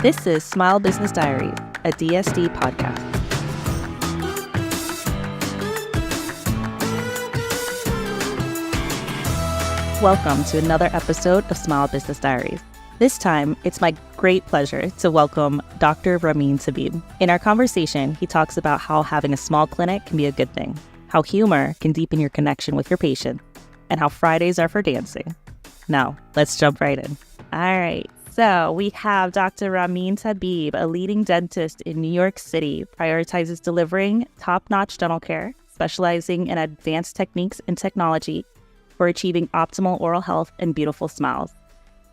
This is Smile Business Diaries, a DSD podcast. Welcome to another episode of Smile Business Diaries. This time, it's my great pleasure to welcome Dr. Ramin Tabib. In our conversation, he talks about how having a small clinic can be a good thing, how humor can deepen your connection with your patient, and how Fridays are for dancing. Now, let's jump right in. All right. So we have Dr. Ramin Tabib, a leading dentist in New York City, prioritizes delivering top-notch dental care, specializing in advanced techniques and technology for achieving optimal oral health and beautiful smiles.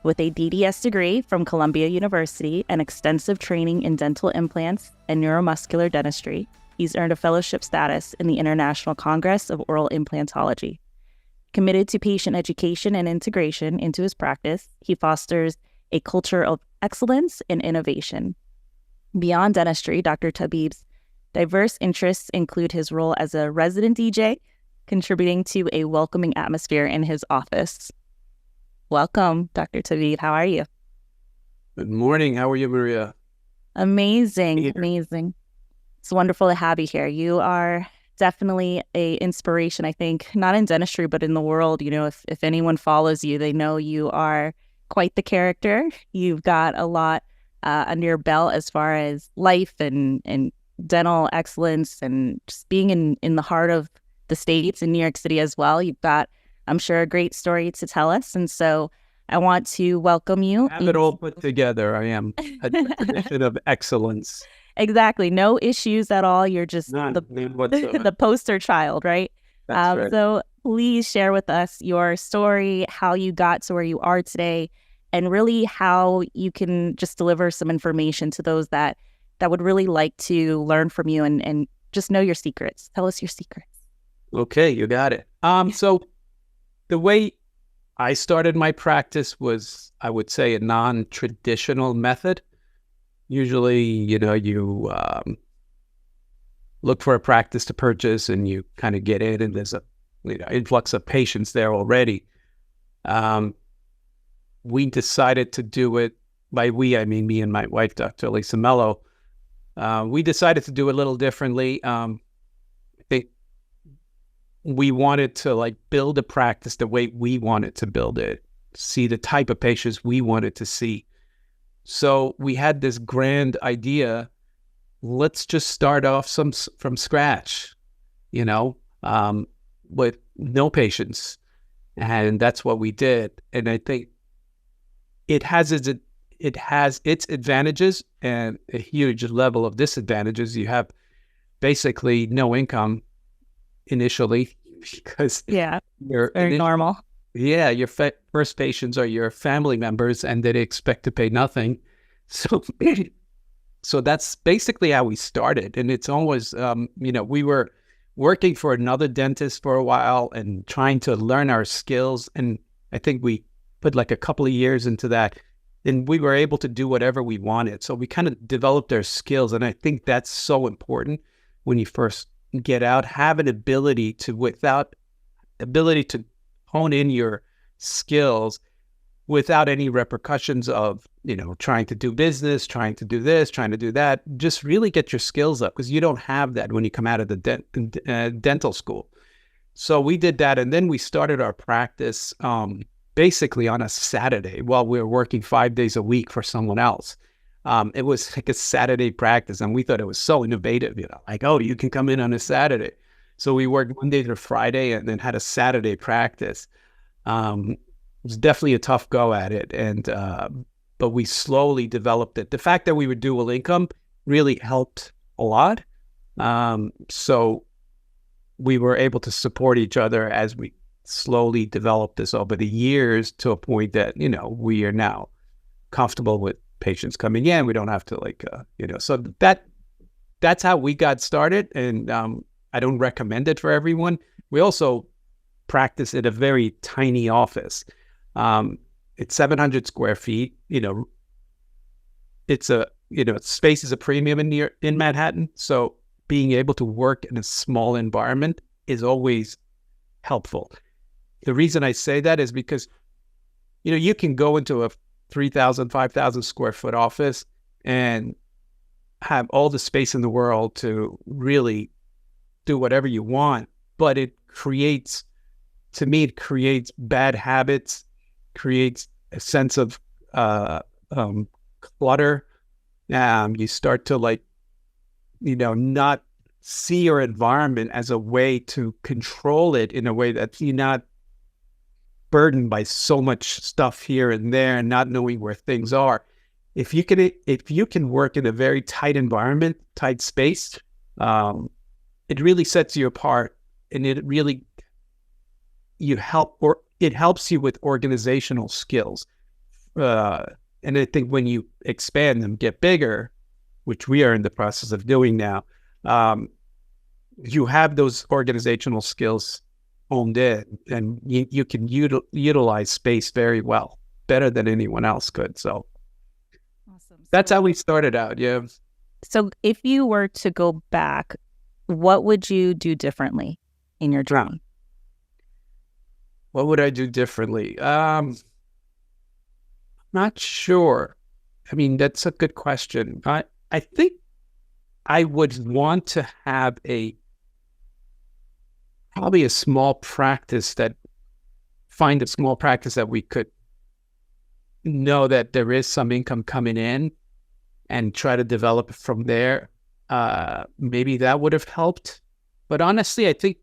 With a DDS degree from Columbia University and extensive training in dental implants and neuromuscular dentistry, he's earned a fellowship status in the International Congress of Oral Implantology. Committed to patient education and integration into his practice, he fosters a culture of excellence and innovation. Beyond dentistry, Dr. Tabib's diverse interests include his role as a resident DJ, contributing to a welcoming atmosphere in his office. Welcome, Dr. Tabib. How are you? Good morning. How are you, Maria? Amazing. It's wonderful to have you here. You are definitely an inspiration, I think, not in dentistry, but in the world. You know, if anyone follows you, they know you are quite the character. You've got a lot under your belt as far as life and dental excellence and just being in the heart of the States in New York City as well. You've got, I'm sure, a great story to tell us. And so I want to welcome you. I have it all put together. I am a definition of excellence. Exactly. No issues at all. You're just None whatsoever. the poster child, right? That's right. So please share with us your story, how you got to where you are today, and really how you can just deliver some information to those that would really like to learn from you and just know your secrets. Tell us your secrets. Okay, you got it. So the way I started my practice was, I would say, a non-traditional method. Usually, you look for a practice to purchase and you kind of get in and there's a influx of patients there already. We decided to do it, by we, I mean me and my wife, Dr. Elisa Mello. We decided to do it a little differently. I think we wanted to build a practice the way we wanted to build it, see the type of patients we wanted to see. So we had this grand idea, let's just start off from scratch, with no patients. And that's what we did. And I think it has its advantages and a huge level of disadvantages. You have basically no income initially because you're very normal. Yeah, your first patients are your family members and they expect to pay nothing. So that's basically how we started. And it's always, we were working for another dentist for a while and trying to learn our skills. And I think we put a couple of years into that and we were able to do whatever we wanted. So we kind of developed our skills. And I think that's so important when you first get out, have an ability to hone in your skills without any repercussions of, trying to do business, trying to do this, trying to do that. Just really get your skills up because you don't have that when you come out of the dental school. So we did that. And then we started our practice basically on a Saturday while we were working 5 days a week for someone else. It was like a Saturday practice. And we thought it was so innovative, you can come in on a Saturday. So we worked Monday to Friday and then had a Saturday practice. It was definitely a tough go at it. But we slowly developed it. The fact that we were dual income really helped a lot. So we were able to support each other as we slowly developed this over the years to a point that, we are now comfortable with patients coming in. We don't have to so that's how we got started. And I don't recommend it for everyone. We also practice in a very tiny office. It's 700 square feet. It's space is a premium in Manhattan. So being able to work in a small environment is always helpful. The reason I say that is because, you can go into a 3,000, 5,000 square foot office and have all the space in the world to really do whatever you want. But to me, it creates bad habits, creates a sense of clutter. You start to not see your environment as a way to control it in a way that you're not burdened by so much stuff here and there and not knowing where things are. If you can work in a very tight environment, tight space, it really sets you apart, and it helps you with organizational skills. And I think when you expand them, get bigger, which we are in the process of doing now, you have those organizational skills honed in, and you can utilize space very well, better than anyone else could. So awesome. That's how we started out. Yeah. So if you were to go back, what would you do differently in your journey? What would I do differently? Not sure. I mean, that's a good question. I think I would want to have probably a small practice find a small practice that we could know that there is some income coming in and try to develop it from there. Maybe that would have helped. But honestly, I think,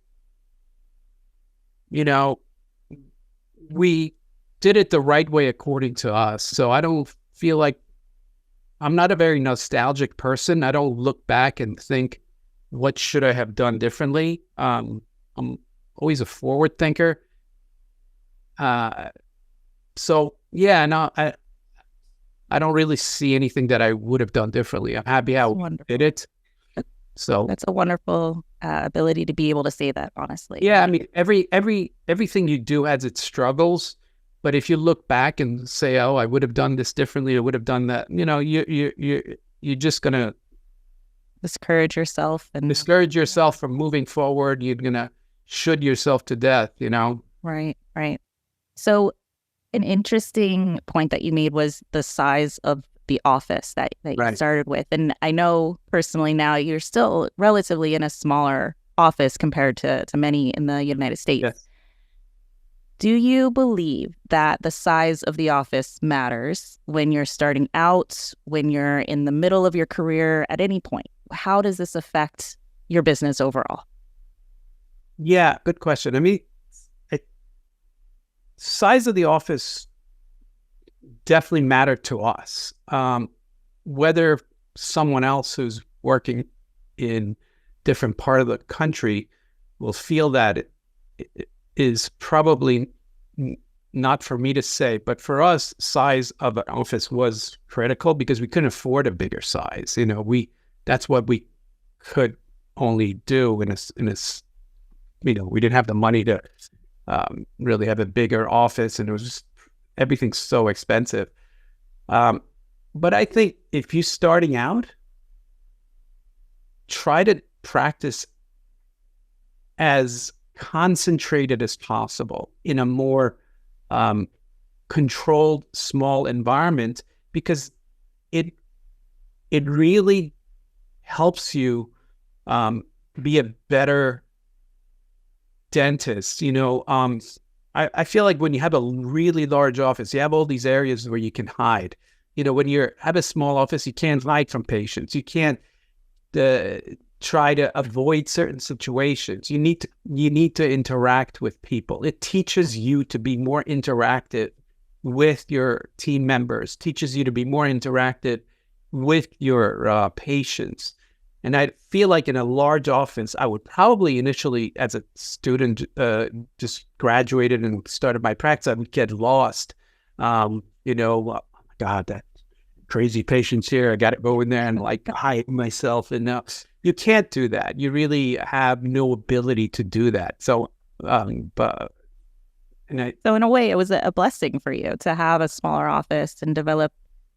we did it the right way according to us. So I don't feel like, I'm not a very nostalgic person. I don't look back and think, what should I have done differently? I'm always a forward thinker. So yeah, no, I don't really see anything that I would have done differently. I'm happy how I did it. So that's a wonderful ability to be able to say that, honestly. Yeah, I mean, everything you do has its struggles, but if you look back and say, "Oh, I would have done this differently, I would have done that," you're just gonna discourage yourself from moving forward. You're gonna should yourself to death. Right. So, an interesting point that you made was the size of the office that you started with. And I know personally now you're still relatively in a smaller office compared to many in the United States. Yes. Do you believe that the size of the office matters when you're starting out, when you're in the middle of your career, at any point? How does this affect your business overall? Yeah, good question. I mean, size of the office definitely mattered to us. Whether someone else who's working in different part of the country will feel that it is probably not for me to say, but for us, size of an office was critical because we couldn't afford a bigger size. That's what we could only do we didn't have the money to really have a bigger office, and it was just everything's so expensive. But I think if you're starting out, try to practice as concentrated as possible in a more controlled, small environment, because it really helps you be a better dentist. I feel like when you have a really large office, you have all these areas where you can hide. When you have a small office, you can't hide from patients. You can't try to avoid certain situations. You need to interact with people. It teaches you to be more interactive with your team members, teaches you to be more interactive with your patients. And I feel like in a large office, I would probably initially, as a student, just graduated and started my practice, I would get lost. Oh my God, that crazy patient's here. I got to go in there and hide myself. And you can't do that. You really have no ability to do that. So, so in a way, it was a blessing for you to have a smaller office and develop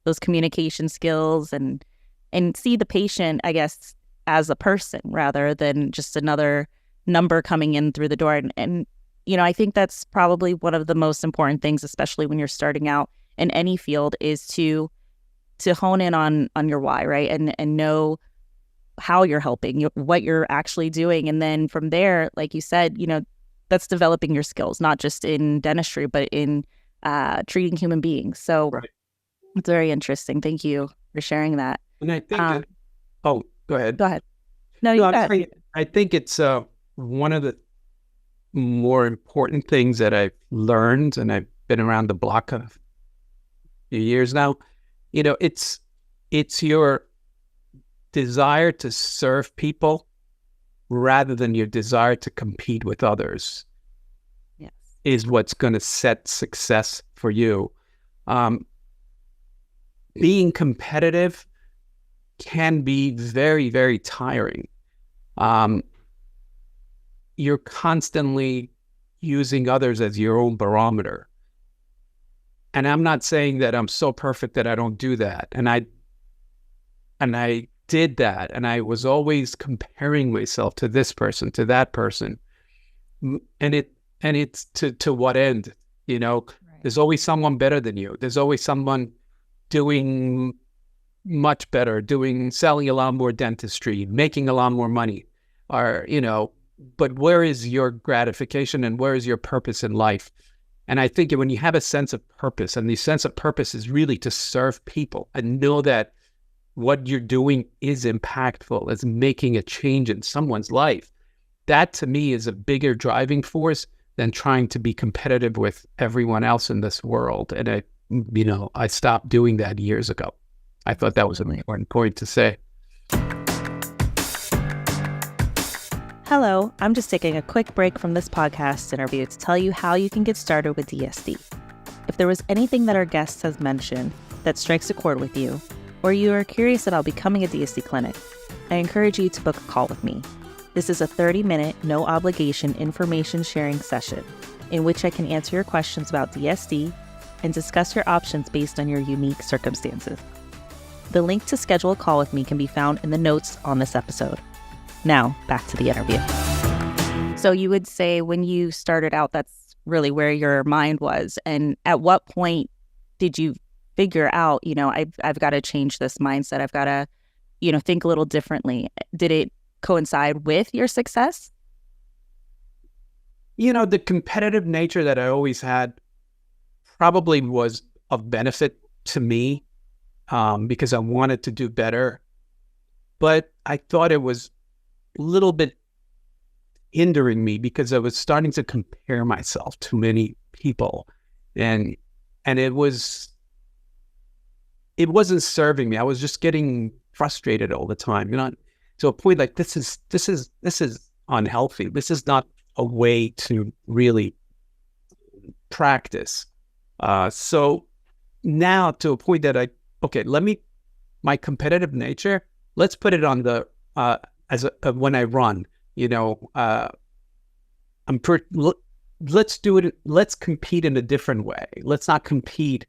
those communication skills and see the patient, I guess, as a person rather than just another number coming in through the door. And I think that's probably one of the most important things, especially when you're starting out in any field, is to to hone in on your why, right? And know how you're helping, what you're actually doing. And then from there, like you said, that's developing your skills, not just in dentistry, but in treating human beings. So Right. it's very interesting. Thank you for sharing that. And I think go ahead. Go ahead. No, No, you go ahead. I think it's one of the more important things that I've learned, and I've been around the block a few years now. It's your desire to serve people rather than your desire to compete with others. Yes. Is what's going to set success for you. Being competitive can be very, very tiring. You're constantly using others as your own barometer. And I'm not saying that I'm so perfect that I don't do that. And I did that. And I was always comparing myself to this person, to that person. And it's to what end? Right. There's always someone better than you. There's always someone doing much better, selling a lot more dentistry, making a lot more money, but where is your gratification and where is your purpose in life? And I think when you have a sense of purpose, and the sense of purpose is really to serve people and know that what you're doing is impactful, is making a change in someone's life, that to me is a bigger driving force than trying to be competitive with everyone else in this world. And I stopped doing that years ago. I thought that was an important point to say. Hello, I'm just taking a quick break from this podcast interview to tell you how you can get started with DSD. If there was anything that our guest has mentioned that strikes a chord with you, or you are curious about becoming a DSD clinic, I encourage you to book a call with me. This is a 30-minute, no-obligation information sharing session in which I can answer your questions about DSD and discuss your options based on your unique circumstances. The link to schedule a call with me can be found in the notes on this episode. Now, back to the interview. So you would say when you started out, that's really where your mind was. And at what point did you figure out, I've got to change this mindset. I've got to, think a little differently. Did it coincide with your success? The competitive nature that I always had probably was of benefit to me because I wanted to do better. But I thought it was a little bit hindering me because I was starting to compare myself to many people, and it wasn't serving me. I was just getting frustrated all the time, to a point like this is unhealthy. This is not a way to really practice. So now to a point that my competitive nature, let's put it on the when I run, let's do it. Let's compete in a different way. Let's not compete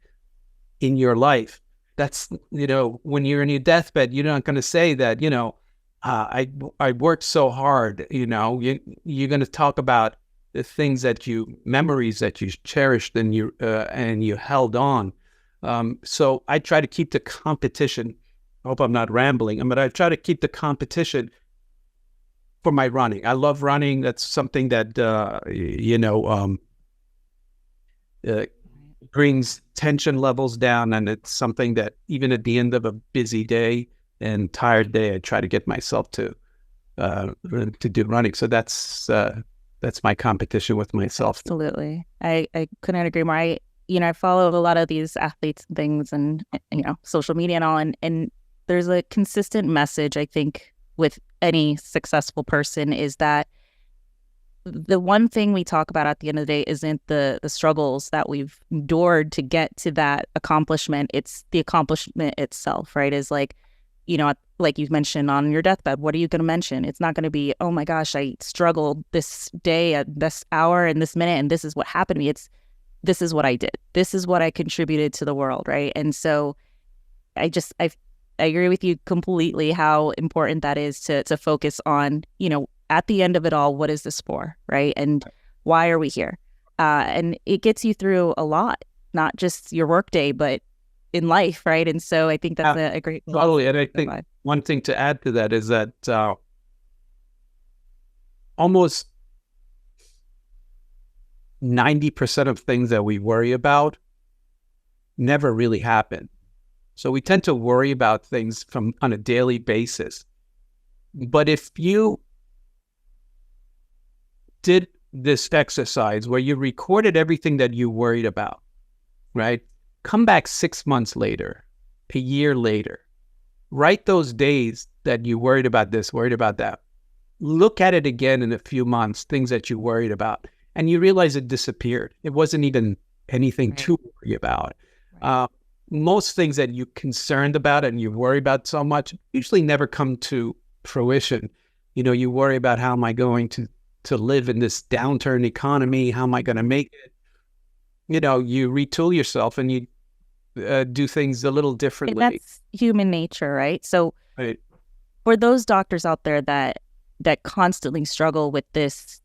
in your life. That's, when you're in your deathbed, you're not going to say that, I worked so hard, you're going to talk about the things memories that you cherished and you held on. So I try to keep the competition. I hope I'm not rambling, but I try to keep the competition for my running. I love running. That's something that, brings tension levels down. And it's something that even at the end of a busy day and tired day, I try to get myself to do running. So that's my competition with myself. Absolutely. I couldn't agree more. I follow a lot of these athletes and things and, social media and all. And there's a consistent message, I think, with any successful person is that the one thing we talk about at the end of the day isn't the struggles that we've endured to get to that accomplishment. It's the accomplishment itself, right? Is like, like you've mentioned on your deathbed, what are you going to mention? It's not going to be, oh my gosh, I struggled this day at this hour and this minute, and this is what happened to me. It's, this is what I did. This is what I contributed to the world, right? And so I agree with you completely how important that is to focus on, at the end of it all, what is this for, right? And why are we here? And it gets you through a lot, not just your work day, but, in life, right? And so I think that's a great totally. And I think one thing to add to that is that almost 90% of things that we worry about never really happen. So we tend to worry about things on a daily basis. But if you did this exercise where you recorded everything that you worried about, right? Come back 6 months later, a year later, write those days that you worried about this, worried about that. Look at it again in a few months, things that you worried about, and you realize it disappeared. It wasn't even anything to worry about. Most things that you're concerned about and you worry about so much usually never come to fruition. You worry about, how am I going to live in this downturn economy? How am I going to make it? You retool yourself and you do things a little differently. And that's human nature, right? So for those doctors out there that constantly struggle with this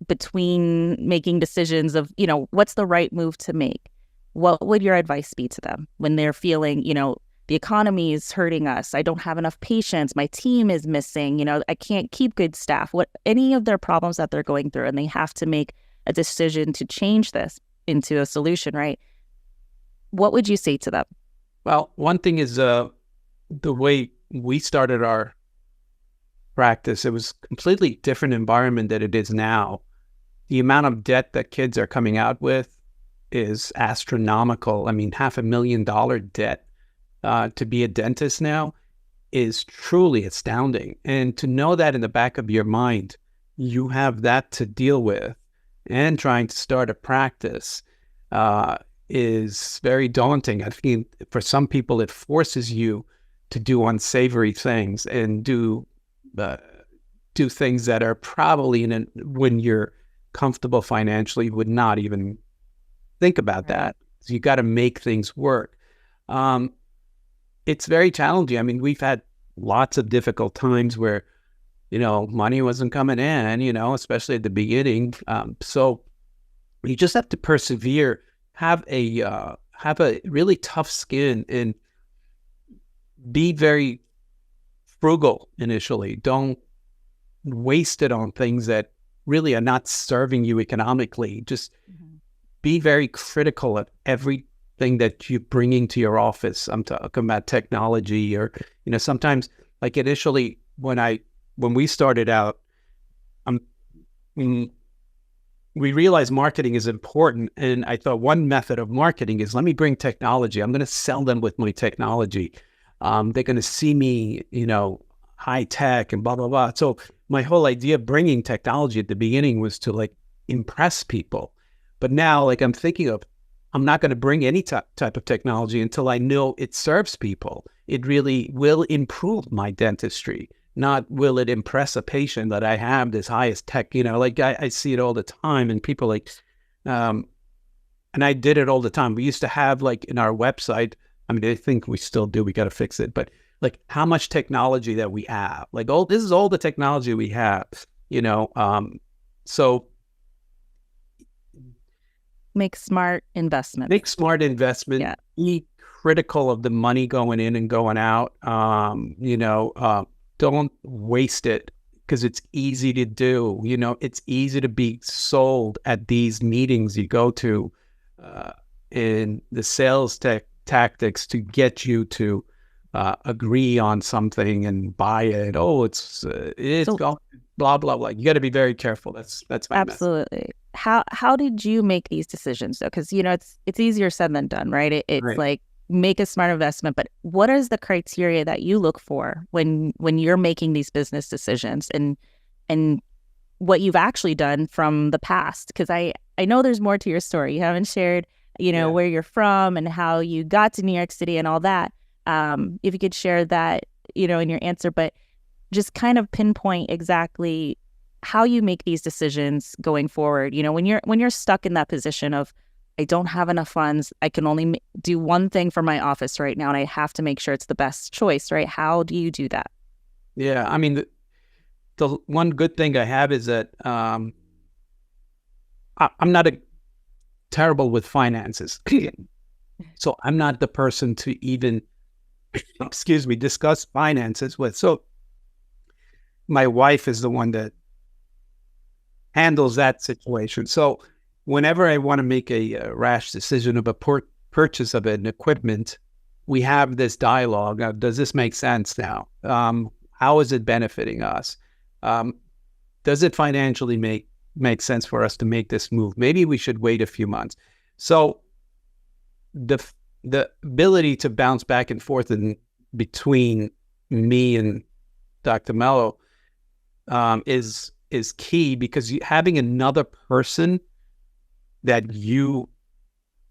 between making decisions of, what's the right move to make, what would your advice be to them when they're feeling, the economy is hurting us, I don't have enough patients, my team is missing, I can't keep good staff, any of their problems that they're going through, and they have to make a decision to change this into a solution, right? What would you say to them? Well, one thing is the way we started our practice, it was a completely different environment than it is now. The amount of debt that kids are coming out with is astronomical. I mean, $500,000 debt to be a dentist now is truly astounding. And to know that in the back of your mind, you have that to deal with, and trying to start a practice is very daunting. I think for some people, it forces you to do unsavory things and do things that are probably when you're comfortable financially would not even think about that. So you got to make things work. It's very challenging. I mean, we've had lots of difficult times where, money wasn't coming in, especially at the beginning. So you just have to persevere, have a really tough skin, and be very frugal initially. Don't waste it on things that really are not serving you economically. Just be very critical of everything that you're bringing to your office. I'm talking about technology, or, sometimes, like initially when we started out, we realized marketing is important. And I thought one method of marketing is, let me bring technology. I'm going to sell them with my technology. They're going to see me, high tech and blah, blah, blah. So my whole idea of bringing technology at the beginning was to impress people. But now, I'm thinking of, I'm not going to bring any type of technology until I know it serves people. It really will improve my dentistry, not will it impress a patient that I have this highest tech, I see it all the time, and people and I did it all the time. We used to have in our website, I mean, I think we still do, we got to fix it, but how much technology that we have, this is all the technology we have, so make smart investments. Yeah. Be critical of the money going in and going out. Don't waste it, because it's easy to do. It's easy to be sold at these meetings you go to, in the sales tactics to get you to agree on something and buy it. Oh, it's blah blah blah. You got to be very careful. That's my absolutely message. How did you make these decisions though? Because it's easier said than done, right? It's right. Make a smart investment, but what is the criteria that you look for when you're making these business decisions, and what you've actually done from the past? Because I know there's more to your story. You haven't shared, where you're from and how you got to New York City and all that. If you could share that, in your answer, but just kind of pinpoint exactly how you make these decisions going forward. When you're stuck in that position of, I don't have enough funds, I can only do one thing for my office right now, and I have to make sure it's the best choice, right? How do you do that? Yeah, I mean, the one good thing I have is that I'm not terrible with finances. So I'm not the person to even, excuse me, discuss finances with. So my wife is the one that handles that situation. So whenever I want to make a rash decision of a purchase of an equipment, we have this dialogue. Does this make sense now? How is it benefiting us? Does it financially make sense for us to make this move? Maybe we should wait a few months. So the ability to bounce back and forth between me and Dr. Mello is key, because having another person that you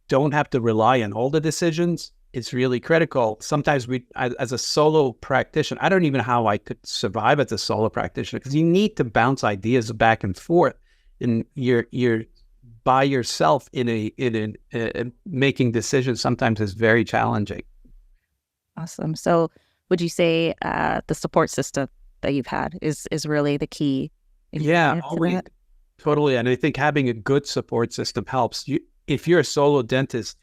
don't have to rely on all the decisions is really critical. Sometimes as a solo practitioner, I don't even know how I could survive as a solo practitioner, because you need to bounce ideas back and forth, and you're by yourself in making decisions. Sometimes is very challenging. Awesome. So would you say the support system that you've had is really the key? Yeah, totally. And I think having a good support system helps. If you're a solo dentist,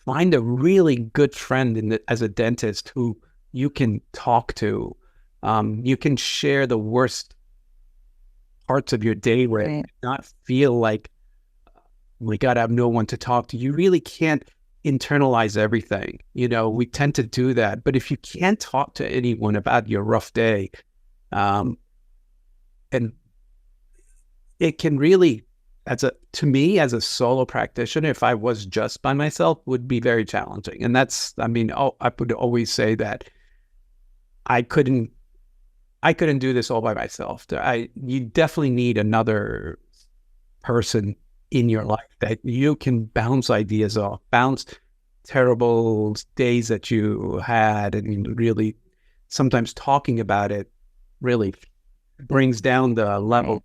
find a really good friend as a dentist who you can talk to. You can share the worst parts of your day with, right, not feel like, we got to have no one to talk to. You really can't internalize everything. We tend to do that. But if you can't talk to anyone about your rough day, and it can really, to me, as a solo practitioner, if I was just by myself, would be very challenging. And I would always say that I couldn't do this all by myself. You definitely need another person in your life that you can bounce ideas off, bounce terrible days that you had, and really sometimes talking about it really brings down the level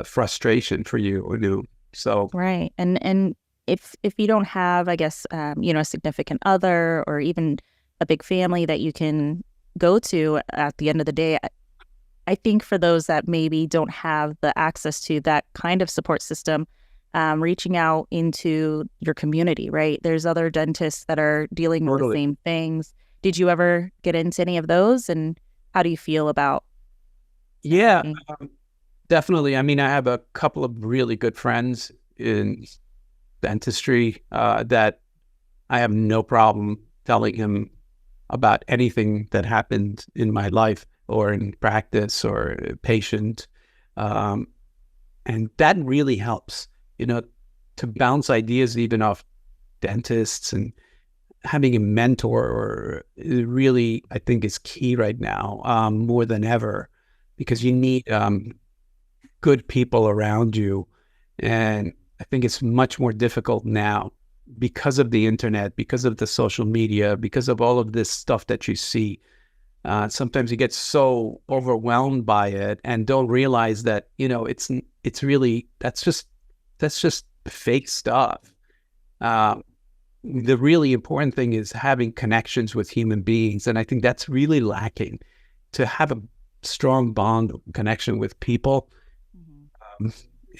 frustration for you. So right. And if you don't have, I guess, a significant other or even a big family that you can go to at the end of the day, I think for those that maybe don't have the access to that kind of support system, reaching out into your community, right? There's other dentists that are dealing with the same things. Did you ever get into any of those? And how do you feel about? Yeah, definitely. I have a couple of really good friends in dentistry that I have no problem telling him about anything that happened in my life or in practice or a patient. And that really helps, to bounce ideas even off dentists, and having a mentor really, I think, is key right now, more than ever, because you need good people around you. And I think it's much more difficult now because of the internet, because of the social media, because of all of this stuff that you see. Sometimes you get so overwhelmed by it and don't realize that, it's really, that's just fake stuff. The really important thing is having connections with human beings. And I think that's really lacking. To have a strong bond connection with people,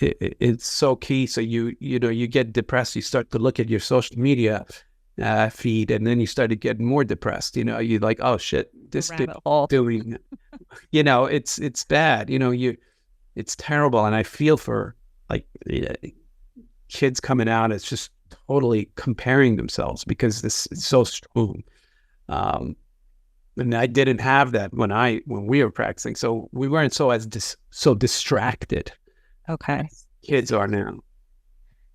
it's so key. So you get depressed, you start to look at your social media feed, and then you start to get more depressed. You're like, oh shit, this doing, it's bad. It's terrible. And I feel for kids coming out, it's just totally comparing themselves because this is so strong. And I didn't have that when we were practicing, so we weren't so distracted. Okay. Kids are now.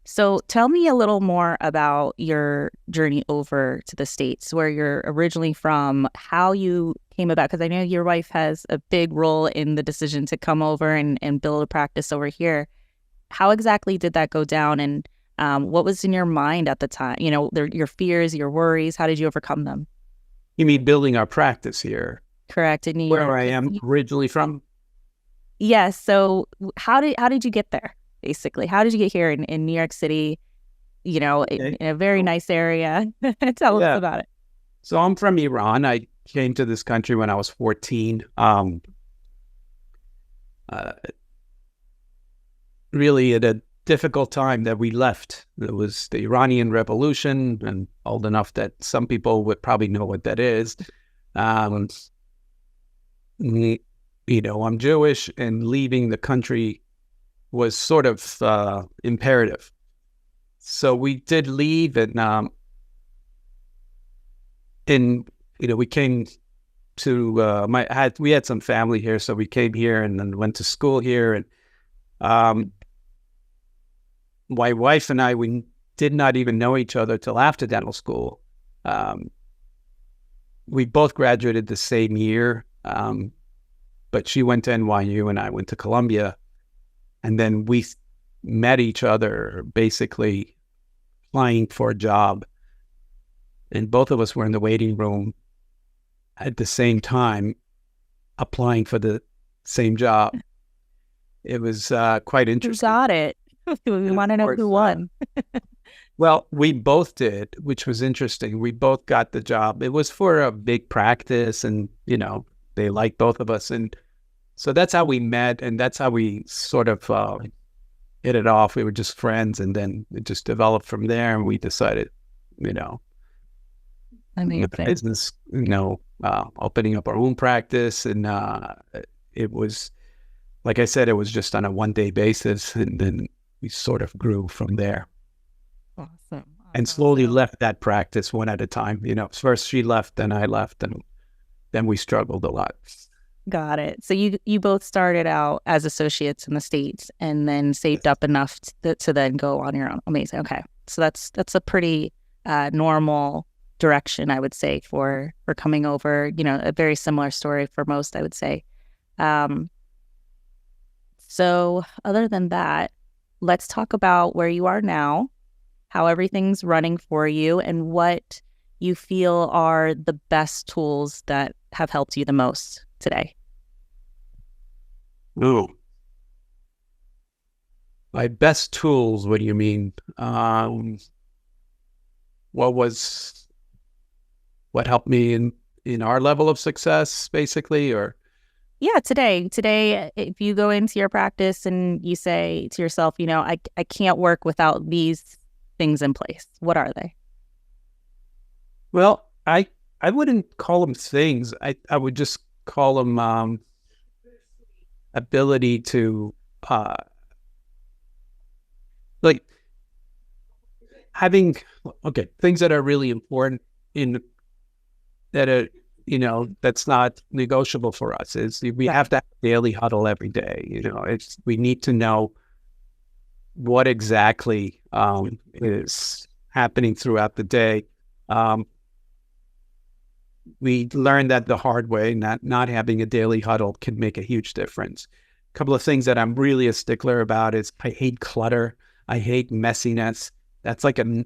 So tell me a little more about your journey over to the States, where you're originally from, how you came about, because I know your wife has a big role in the decision to come over and build a practice over here. How exactly did that go down, and what was in your mind at the time? Your fears, your worries, how did you overcome them? You mean building our practice here? Correct, in New York. Where I am originally from? Yes. So how did you get there, basically? How did you get here in New York City, in a very nice area? Tell us about it. So I'm from Iran. I came to this country when I was 14. Really at a difficult time that we left. It was the Iranian Revolution, and old enough that some people would probably know what that is. I'm Jewish, and leaving the country was sort of imperative. So we did leave, and we came to we had some family here, so we came here and then went to school here. And my wife and I, we did not even know each other till after dental school. We both graduated the same year, but she went to NYU and I went to Columbia. And then we met each other basically applying for a job. And both of us were in the waiting room at the same time applying for the same job. It was quite interesting. Who got it? We want to know who won. Well, we both did, which was interesting. We both got the job. It was for a big practice, and, they liked both of us. And so that's how we met, and that's how we sort of hit it off. We were just friends, and then it just developed from there, and we decided, business, opening up our own practice. And it was, like I said, it was just on a one-day basis, and then we sort of grew from there. Awesome. And slowly left that practice one at a time. First she left, then I left, and then we struggled a lot. Got it. So you both started out as associates in the States and then saved up enough to then go on your own. Amazing. Okay. So that's a pretty normal direction, I would say, for coming over. A very similar story for most, I would say. So other than that, let's talk about where you are now, how everything's running for you, and what you feel are the best tools that have helped you the most today. Ooh. My best tools, what do you mean? What helped me in our level of success, basically, or? Yeah, today, if you go into your practice and you say to yourself, I can't work without these things in place, what are they? Well, I wouldn't call them things. I would just call them ability to like having things that are really important in that are that's not negotiable for us. Is we have to have a daily huddle every day. We need to know what exactly is happening throughout the day. We learned that the hard way. Not having a daily huddle can make a huge difference. A couple of things that I'm really a stickler about is I hate clutter. I hate messiness. That's like a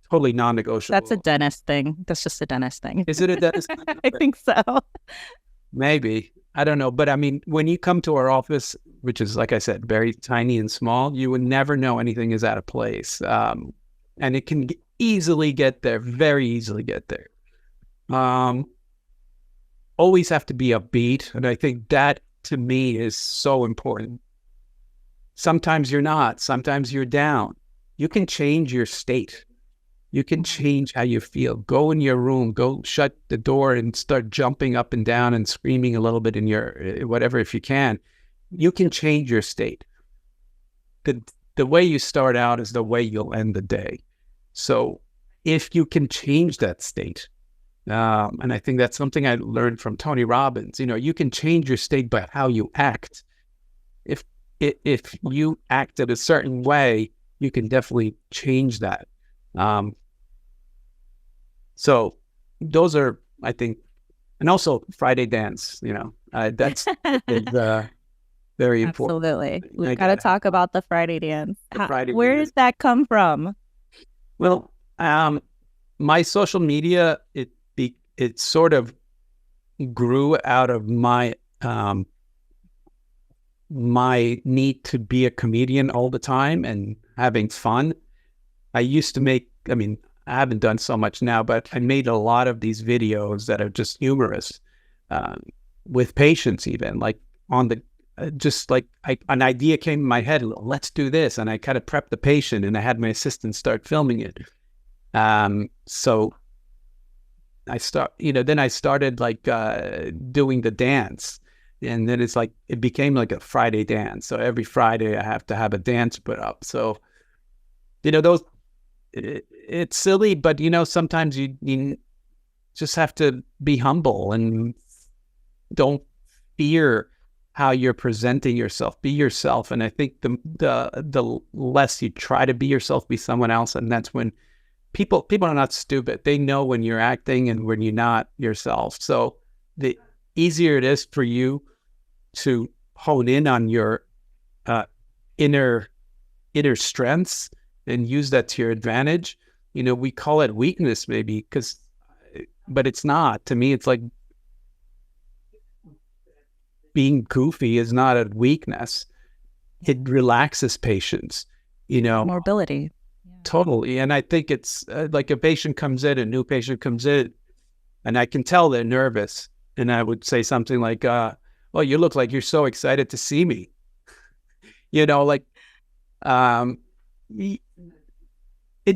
totally non-negotiable. That's a dentist thing. That's just a dentist thing. Is it a dentist thing? I think so. Maybe. I don't know. But I mean, when you come to our office, which is, like I said, very tiny and small, you would never know anything is out of place. And it can easily get there, very easily get there. Always have to be upbeat. And I think that, to me, is so important. Sometimes you're not. Sometimes you're down. You can change your state. You can change how you feel. Go in your room, go shut the door and start jumping up and down and screaming a little bit in your whatever, if you can. You can change your state. The way you start out is the way you'll end the day. So if you can change that state, and I think that's something I learned from Tony Robbins, you can change your state by how you act. If you act in a certain way, you can definitely change that. So those are, I think, and also Friday dance, that's very important. Absolutely. We've got to talk about the Friday dance. Where dance. Does that come from? Well, my social media, it sort of grew out of my my need to be a comedian all the time and having fun. I used to make, I haven't done so much now, but I made a lot of these videos that are just humorous with patients, even like on the just like an idea came in my head, let's do this. And I kind of prepped the patient and I had my assistant start filming it. So then I started like doing the dance. And then it became like a Friday dance. So every Friday I have to have a dance put up. So, it's silly, but, sometimes you just have to be humble and don't fear how you're presenting yourself. Be yourself. And I think the less you try to be yourself, be someone else. And that's when people are not stupid. They know when you're acting and when you're not yourself. So the easier it is for you to hone in on your inner strengths and use that to your advantage. We call it weakness maybe, but it's not. To me, it's like being goofy is not a weakness. It relaxes patients, Mobility. Totally. And I think it's like a new patient comes in, and I can tell they're nervous. And I would say something like, well, you look like you're so excited to see me. It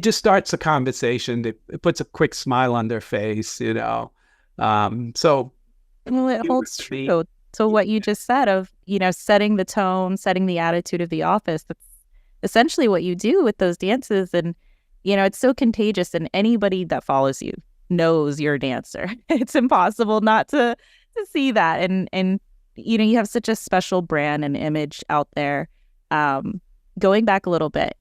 just starts a conversation. It puts a quick smile on their face, So Well, it holds true to what you just said of, setting the tone, setting the attitude of the office. That's essentially what you do with those dances. And, it's so contagious, and anybody that follows you knows you're a dancer. It's impossible not to see that. And you have such a special brand and image out there. Going back a little bit,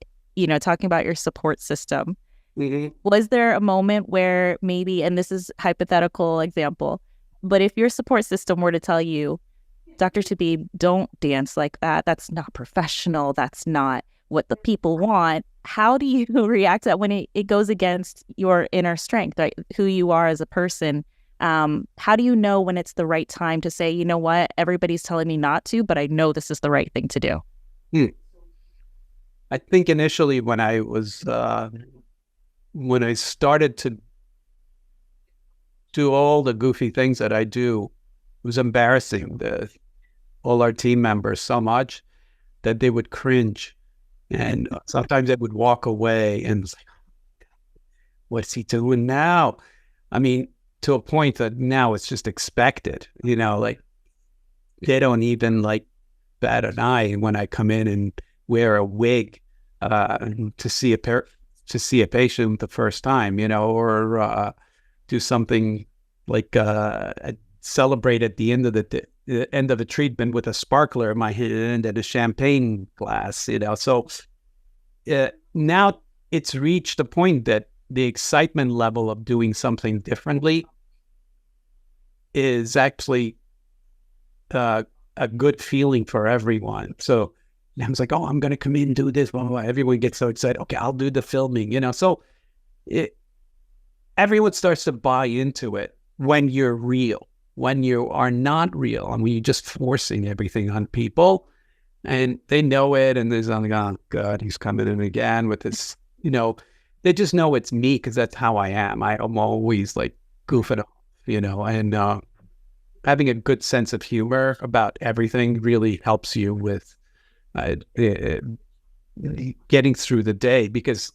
talking about your support system, was there a moment where maybe, and this is hypothetical example, but if your support system were to tell you, Dr. Tabib, don't dance like that. That's not professional. That's not what the people want. How do you react to that when it goes against your inner strength, right? Who you are as a person? How do you know when it's the right time to say, you know what, everybody's telling me not to, but I know this is the right thing to do? I think initially when I started to do all the goofy things that I do, it was embarrassing all our team members so much that they would cringe. And sometimes they would walk away and it's like, what's he doing now? I mean, to a point that now it's just expected, like they don't even like bat an eye when I come in and wear a wig to see a patient the first time, or do something like celebrate at the end of the treatment with a sparkler in my hand and a champagne glass, So now it's reached a point that the excitement level of doing something differently is actually a good feeling for everyone. So I was like, oh, I'm going to come in and do this. Blah, blah, blah. Everyone gets so excited. Okay, I'll do the filming, So everyone starts to buy into it when you're real. When you are not real and when you're just forcing everything on people, and they know it, and they're like, oh, God, he's coming in again with this, they just know it's me because that's how I am. I'm always like goofing off, and having a good sense of humor about everything really helps you with getting through the day, because,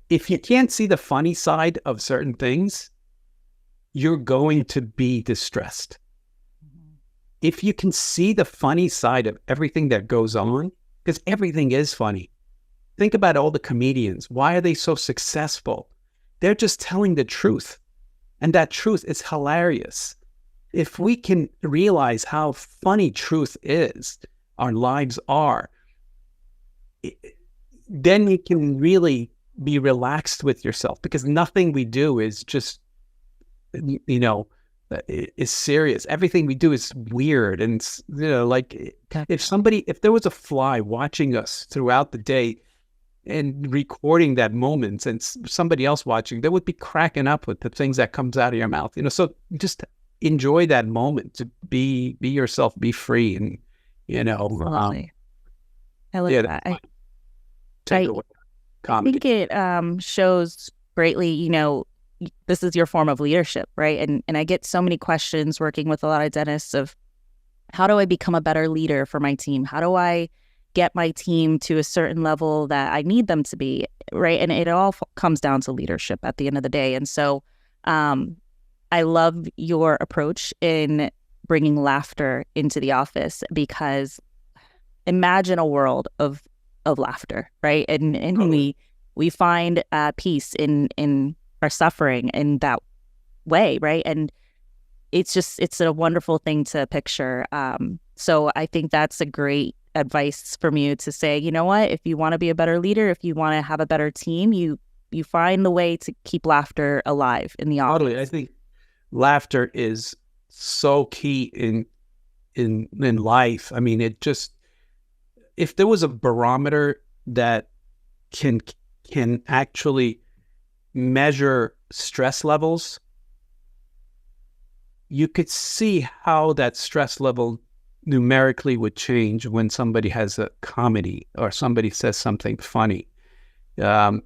if you can't see the funny side of certain things, you're going to be distressed. If you can see the funny side of everything that goes on, because everything is funny. Think about all the comedians. Why are they so successful? They're just telling the truth. And that truth is hilarious. If we can realize how funny truth is, our lives are, then you can really be relaxed with yourself, because nothing we do is just, is serious. Everything we do is weird. And, like if there was a fly watching us throughout the day and recording that moment, and somebody else watching, they would be cracking up with the things that comes out of your mouth, so just enjoy that moment to be yourself, be free. And, Absolutely. I love that. I think it shows greatly, this is your form of leadership, right? And I get so many questions working with a lot of dentists of, how do I become a better leader for my team? How do I get my team to a certain level that I need them to be, right? And it all comes down to leadership at the end of the day. And so I love your approach in bringing laughter into the office, because imagine a world of laughter, right? And we find peace in our suffering in that way, right? And it's a wonderful thing to picture. So I think that's a great advice from you to say, you know what, if you want to be a better leader, if you want to have a better team, you find the way to keep laughter alive in the office. Totally. I think laughter is so key in life. I mean, it just, if there was a barometer that can actually measure stress levels, you could see how that stress level numerically would change when somebody has a comedy or somebody says something funny. One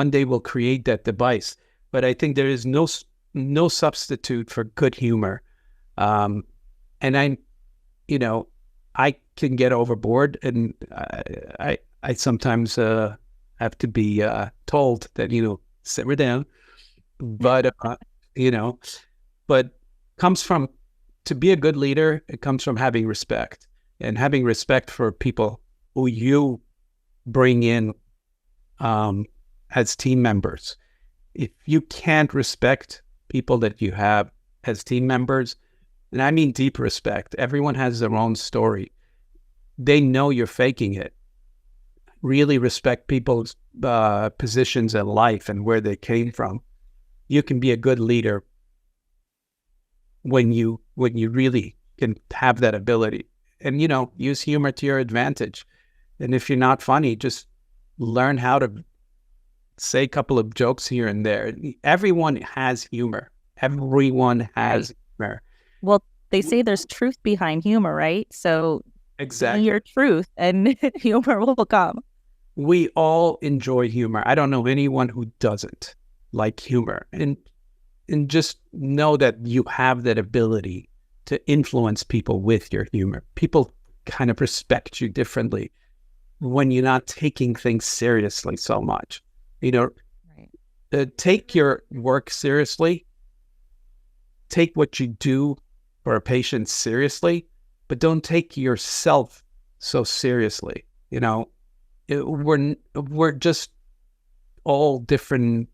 day we'll create that device, but I think there is no substitute for good humor. And I can get overboard, and I sometimes have to be told that, simmer down. But but comes from, to be a good leader, it comes from having respect, and having respect for people who you bring in as team members. If you can't respect people that you have as team members, and I mean deep respect, everyone has their own story. They know you're faking it. Really respect people's positions in life and where they came from. You can be a good leader when you really can have that ability, and use humor to your advantage. And if you're not funny, just learn how to say a couple of jokes here and there. Everyone has humor. Everyone has humor. Well, they say there's truth behind humor, right? So exactly, your truth and humor will come. We all enjoy humor. I don't know anyone who doesn't like humor. And just know that you have that ability to influence people with your humor. People kind of respect you differently when you're not taking things seriously so much. Take your work seriously. Take what you do for a patient seriously, but don't take yourself so seriously. We're just all different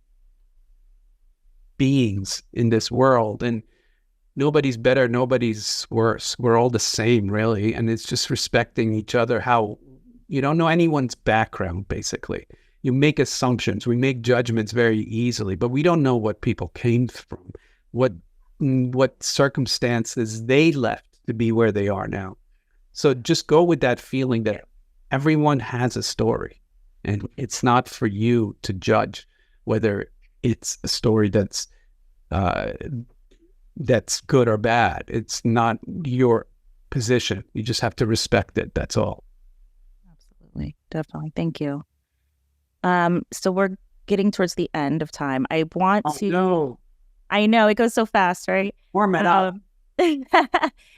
beings in this world, and nobody's better, nobody's worse. We're all the same, really. And it's just respecting each other. How you don't know anyone's background, basically. You make assumptions, we make judgments very easily, but we don't know what people came from, what circumstances they left to be where they are now. So just go with that feeling that everyone has a story, and it's not for you to judge whether it's a story that's good or bad. It's not your position. You just have to respect it. That's all. Absolutely. Definitely. Thank you. So we're getting towards the end of time. I want to... No. I know, it goes so fast, right? Warm it up.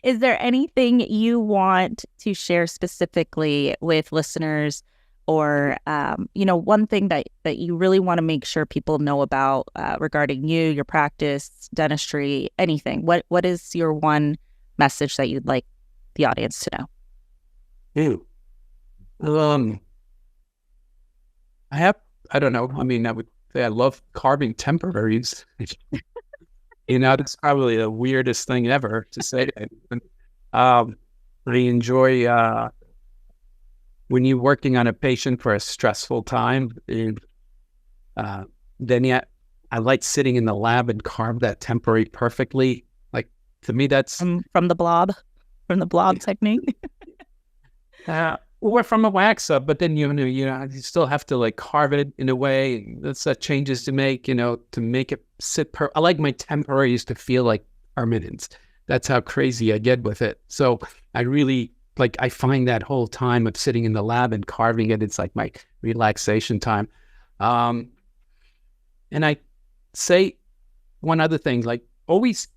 Is there anything you want to share specifically with listeners, or one thing that you really want to make sure people know about regarding you, your practice, dentistry, anything? What is your one message that you'd like the audience to know? I don't know. I mean, I would say I love carving temporaries. That's probably the weirdest thing ever to say. I enjoy when you're working on a patient for a stressful time. I like sitting in the lab and carve that temporary perfectly. Like, to me, that's from the blob technique. Or from a wax up, but then you still have to like carve it in a way. That's changes to make, to make it sit I like my temporaries to feel like permanent. That's how crazy I get with it. So I really I find that whole time of sitting in the lab and carving it, it's like my relaxation time. And I say one other thing, always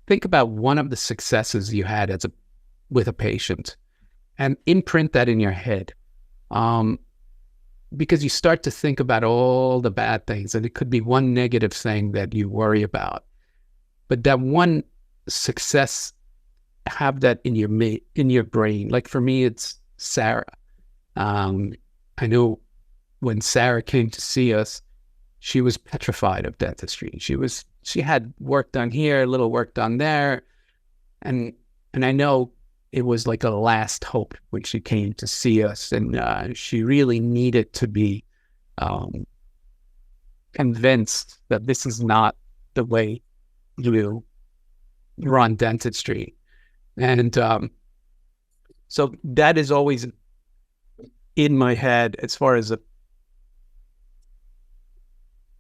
think about one of the successes you had with a patient and imprint that in your head. Because you start to think about all the bad things, and it could be one negative thing that you worry about. But that one success, have that in your brain. Like for me, it's Sarah. I know when Sarah came to see us, she was petrified of dentistry. She had work done here, a little work done there. And I know it was like a last hope when she came to see us. And she really needed to be convinced that this is not the way you run dentistry. And so that is always in my head as far as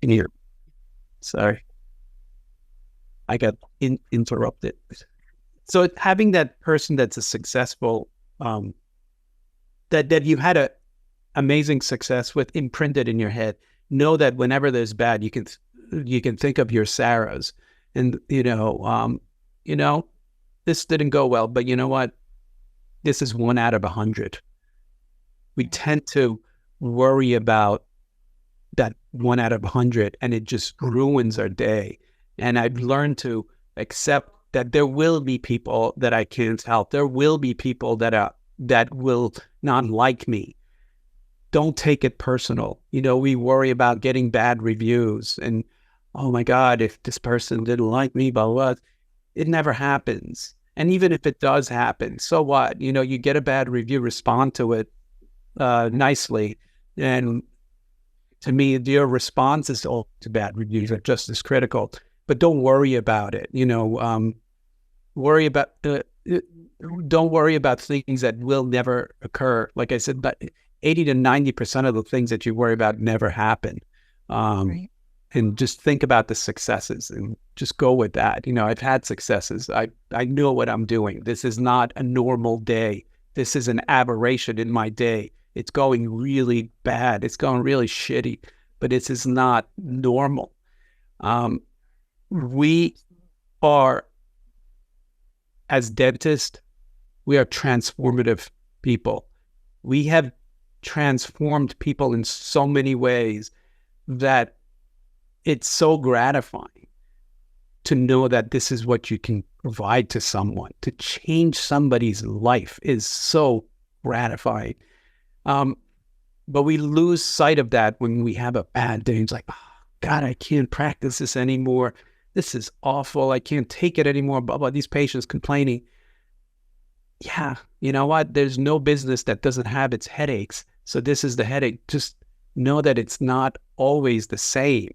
in here. Sorry, I got interrupted. So having that person that's a successful, that you had a amazing success with imprinted in your head, know that whenever there's bad, you can think of your Sarahs, and this didn't go well, but you know what? This is 1 out of 100. We tend to worry about that 1 out of 100, and it just ruins our day. And I've learned to accept that there will be people that I can't help. There will be people that will not like me. Don't take it personal. We worry about getting bad reviews and, oh my God, if this person didn't like me, blah, blah, blah. It never happens. And even if it does happen, so what? You get a bad review, respond to it nicely. And to me, your responses to bad reviews are just as critical. But don't worry about it. Don't worry about things that will never occur. Like I said, but 80 to 90% of the things that you worry about never happen. Right. And just think about the successes and just go with that. I've had successes. I know what I'm doing. This is not a normal day. This is an aberration in my day. It's going really bad. It's going really shitty, but this is not normal. We are, as dentists, we are transformative people. We have transformed people in so many ways that it's so gratifying to know that this is what you can provide to someone. To change somebody's life is so gratifying. But we lose sight of that when we have a bad day. It's like, oh, God, I can't practice this anymore. This is awful. I can't take it anymore. Blah, blah. These patients complaining. Yeah, you know what? There's no business that doesn't have its headaches. So this is the headache. Just know that it's not always the same.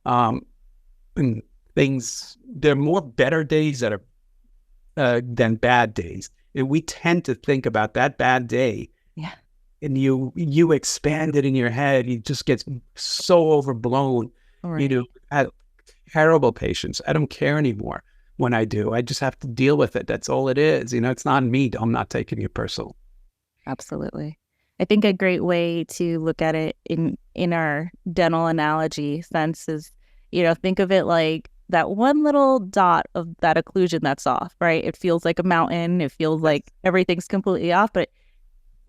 And there are more better days that are than bad days. And we tend to think about that bad day. Yeah. And you expand it in your head. It just gets so overblown. Right. At terrible patients. I don't care anymore when I do. I just have to deal with it. That's all it is. It's not me. I'm not taking it personal. Absolutely. I think a great way to look at it in our dental analogy sense is, think of it like that one little dot of that occlusion that's off, right? It feels like a mountain. It feels like everything's completely off, but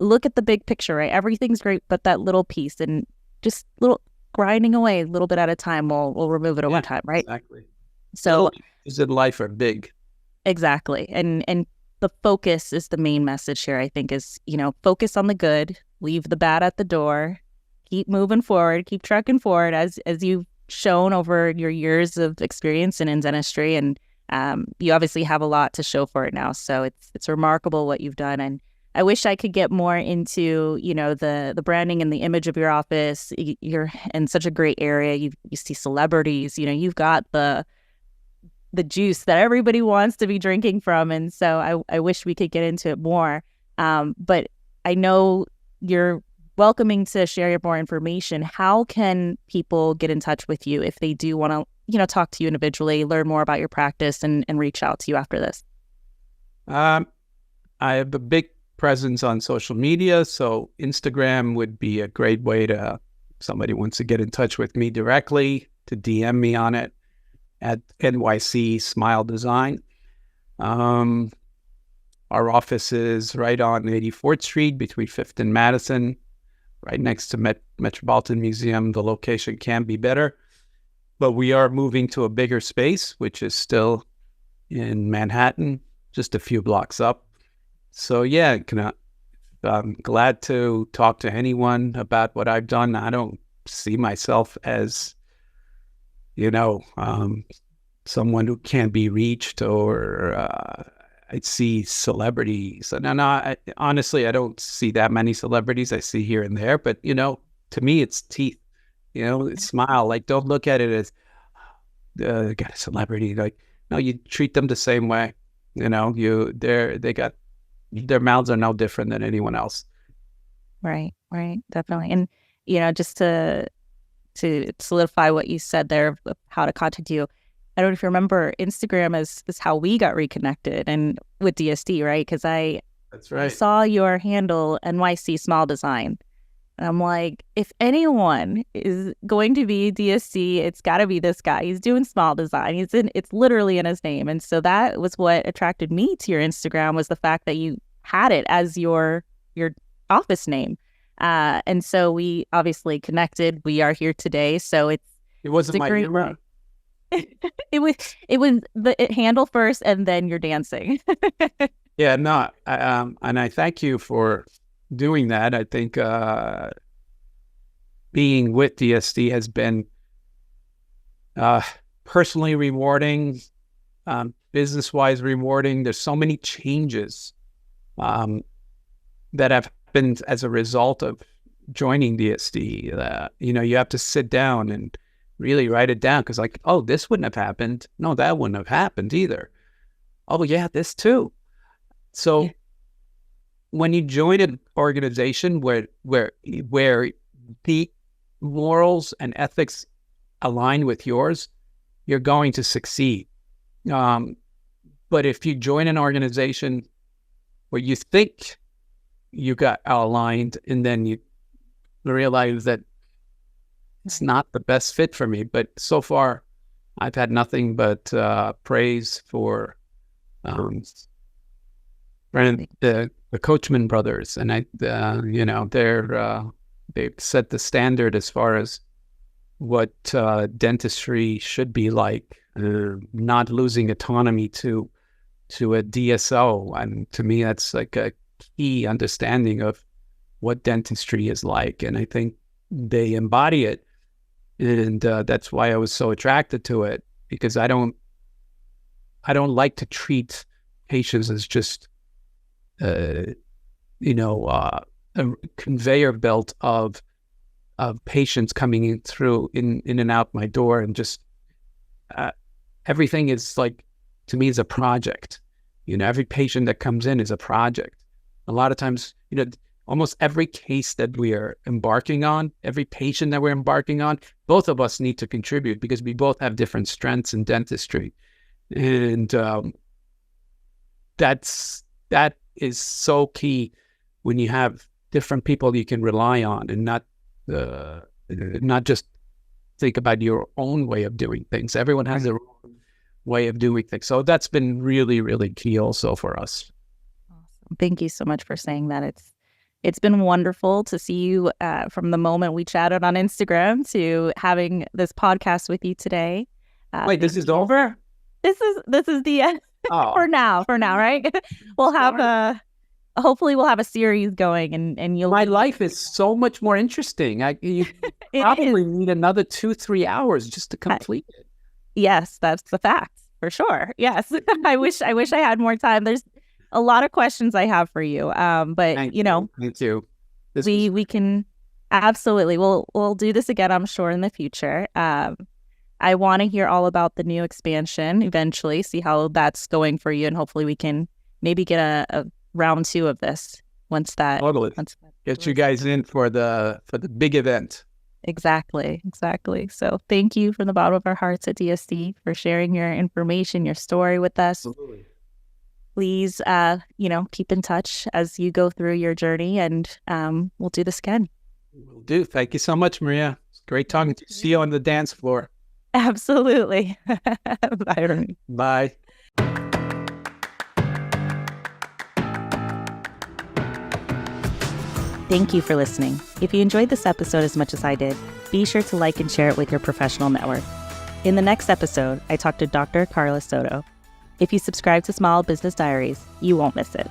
look at the big picture, right? Everything's great, but that little piece, and just little grinding away a little bit at a time, we'll remove it over time, right? Exactly. So pieces in life are big. Exactly. And the focus is the main message here, I think, is, focus on the good, leave the bad at the door, keep moving forward, keep trucking forward as you've shown over your years of experience in dentistry. And you obviously have a lot to show for it now. So it's remarkable what you've done. And I wish I could get more into, the branding and the image of your office. You're in such a great area. You see celebrities, you've got the juice that everybody wants to be drinking from. And so I wish we could get into it more. But I know you're welcoming to share more information. How can people get in touch with you if they do want to, talk to you individually, learn more about your practice and reach out to you after this? I have a big presence on social media. So Instagram would be a great way to, if somebody wants to get in touch with me directly, to DM me on it at NYC Smile Design. Um, our office is right on 84th Street between 5th and Madison, right next to Metropolitan Museum. The location can be better, but we are moving to a bigger space, which is still in Manhattan, just a few blocks up. So yeah, I'm glad to talk to anyone about what I've done. I don't see myself as, someone who can't be reached, or I see celebrities. No, honestly, I don't see that many celebrities. I see here and there, but to me, it's teeth. Smile. Like, don't look at it as got a celebrity. Like, no, you treat them the same way. They got their mouths are no different than anyone else. Right, definitely. And just to solidify what you said there of how to contact you, I don't know if you remember, Instagram is how we got reconnected and with DSD, right? Because That's right. saw your handle NYC Small Design. And I'm like, if anyone is going to be DSD, it's got to be this guy. He's doing small design. It's literally in his name. And so that was what attracted me to your Instagram, was the fact that you had it as your office name. And so we obviously connected. We are here today. So it wasn't my humor. It was the handle first, and then you're dancing. Yeah, no, and I thank you for doing that. I think being with DSD has been personally rewarding, business-wise rewarding. There's so many changes that have happened as a result of joining DSD. You have to sit down and really write it down, because oh, this wouldn't have happened. No, that wouldn't have happened either. Oh yeah, this too. So yeah. When you join an organization where the morals and ethics align with yours, you're going to succeed. But if you join an organization where you think you got aligned, and then you realize that it's not the best fit for me. But so far, I've had nothing but praise for the Coachman brothers, and they've set the standard as far as what dentistry should be like, not losing autonomy to a DSO, and to me, that's like a key understanding of what dentistry is like, and I think they embody it. And that's why I was so attracted to it, because I don't like to treat patients as just a conveyor belt of patients coming in and out my door, and just everything is like, to me, is a project. Every patient that comes in is a project. A lot of times, almost every case that we are embarking on, every patient that we're embarking on, both of us need to contribute, because we both have different strengths in dentistry. And that is so key when you have different people you can rely on, and not just think about your own way of doing things. Everyone has their own way of doing things. So that's been really, really key also for us. Awesome. Thank you so much for saying that. It's been wonderful to see you from the moment we chatted on Instagram to having this podcast with you today. Wait, this is over? This is the end. Oh. For now, right? We'll have hopefully we'll have a series going, and you'll. My life is so much more interesting. You probably need another 2-3 hours just to complete it. Yes, that's the fact, for sure. Yes, I wish I had more time. There's a lot of questions I have for you, but Thank you. Me too. We can absolutely. We'll do this again, I'm sure, in the future. I want to hear all about the new expansion eventually, see how that's going for you, and hopefully we can maybe get a round 2 of this once that. Totally. Get you guys in for the big event. Exactly. So thank you from the bottom of our hearts at DSD for sharing your information, your story with us. Absolutely. Please, keep in touch as you go through your journey, and we'll do this again. Will do. Thank you so much, Maria. It's great talking to you. See you on the dance floor. Absolutely. Bye. Bye. Thank you for listening. If you enjoyed this episode as much as I did, be sure to like and share it with your professional network. In the next episode, I talk to Dr. Carla Soto. If you subscribe to Small Business Diaries, you won't miss it.